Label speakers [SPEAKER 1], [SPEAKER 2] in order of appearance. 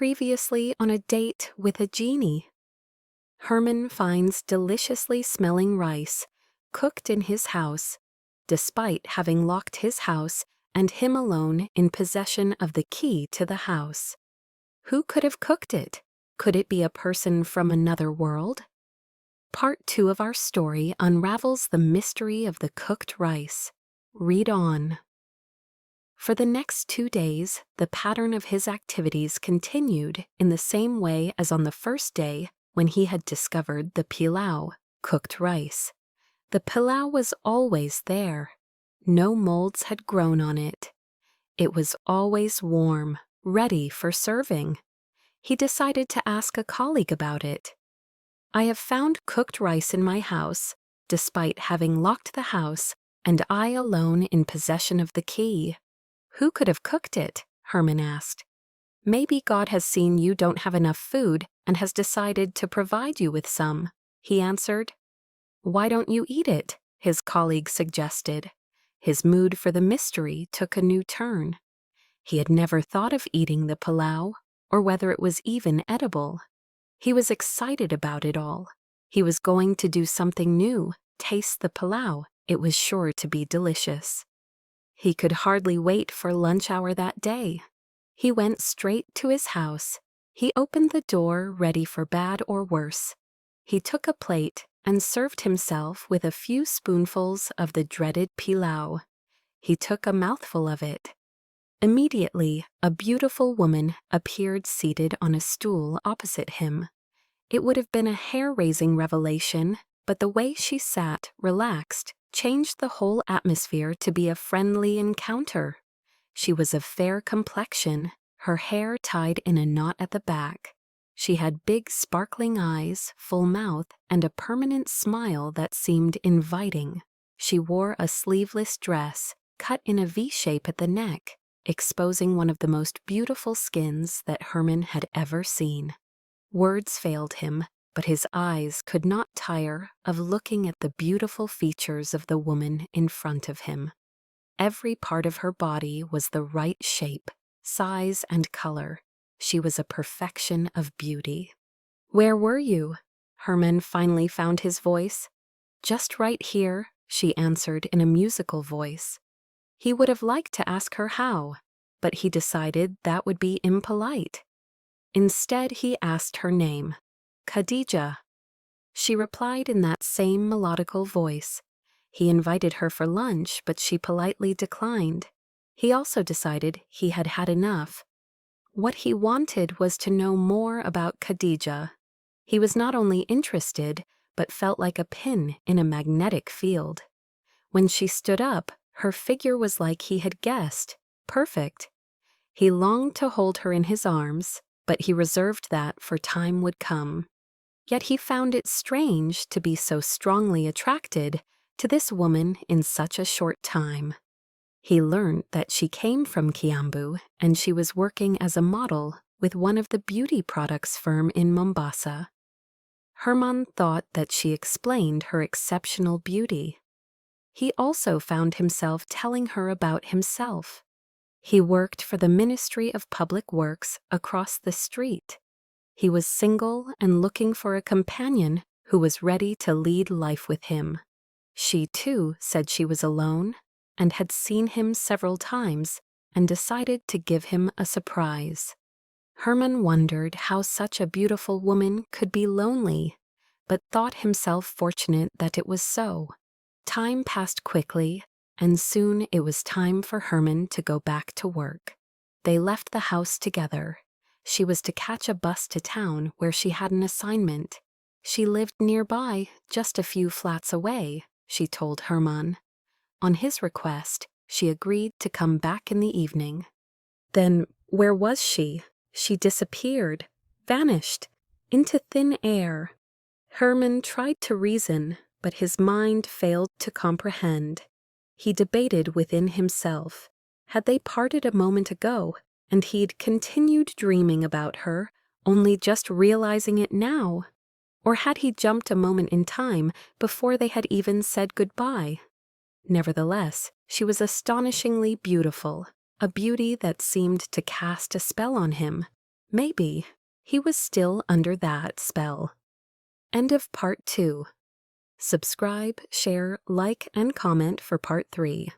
[SPEAKER 1] Previously on a date with a genie. Herman finds deliciously smelling rice cooked in his house, despite having locked his house and him alone in possession of the key to the house. Who could have cooked it? Could it be a person from another world? Part 2 of our story unravels the mystery of the cooked rice. Read on. For the next 2 days, the pattern of his activities continued in the same way as on the first day when he had discovered the pilau, cooked rice. The pilau was always there. No molds had grown on it. It was always warm, ready for serving. He decided to ask a colleague about it. I have found cooked rice in my house, despite having locked the house and I alone in possession of the key. Who could have cooked it? Herman asked. Maybe God has seen you don't have enough food and has decided to provide you with some, he answered. Why don't you eat it? His colleague suggested. His mood for the mystery took a new turn. He had never thought of eating the pilau, or whether it was even edible. He was excited about it all. He was going to do something new, taste the pilau. It was sure to be delicious. He could hardly wait for lunch hour that day. He went straight to his house. He opened the door ready for bad or worse. He took a plate and served himself with a few spoonfuls of the dreaded pilau. He took a mouthful of it. Immediately, a beautiful woman appeared seated on a stool opposite him. It would have been a hair-raising revelation, but the way she sat, relaxed, changed the whole atmosphere to be a friendly encounter. She was of fair complexion, her hair tied in a knot at the back. She had big sparkling eyes, full mouth, and a permanent smile that seemed inviting. She wore a sleeveless dress, cut in a V-shape at the neck, exposing one of the most beautiful skins that Herman had ever seen. Words failed him, but his eyes could not tire of looking at the beautiful features of the woman in front of him. Every part of her body was the right shape, size, and color. She was a perfection of beauty. Where were you? Herman finally found his voice. Just right here, she answered in a musical voice. He would have liked to ask her how, but he decided that would be impolite. Instead, he asked her name. Khadija. She replied in that same melodical voice. He invited her for lunch, but she politely declined. He also decided he had had enough. What he wanted was to know more about Khadija. He was not only interested, but felt like a pin in a magnetic field. When she stood up, her figure was like he had guessed, perfect. He longed to hold her in his arms, but he reserved that for time would come. Yet he found it strange to be so strongly attracted to this woman in such a short time. He learned that she came from Kiambu and she was working as a model with one of the beauty products firm in Mombasa. Herman thought that she explained her exceptional beauty. He also found himself telling her about himself. He worked for the Ministry of Public Works across the street. He was single and looking for a companion who was ready to lead life with him. She, too, said she was alone and had seen him several times and decided to give him a surprise. Herman wondered how such a beautiful woman could be lonely, but thought himself fortunate that it was so. Time passed quickly, and soon it was time for Herman to go back to work. They left the house together. She was to catch a bus to town where she had an assignment. She lived nearby, just a few flats away, she told Herman. On his request, she agreed to come back in the evening. Then, where was she? She disappeared, vanished, into thin air. Herman tried to reason, but his mind failed to comprehend. He debated within himself. Had they parted a moment ago, and he'd continued dreaming about her, only just realizing it now? Or had he jumped a moment in time before they had even said goodbye? Nevertheless, she was astonishingly beautiful, a beauty that seemed to cast a spell on him. Maybe he was still under that spell. End of part 2. Subscribe, share, like, and comment for part 3.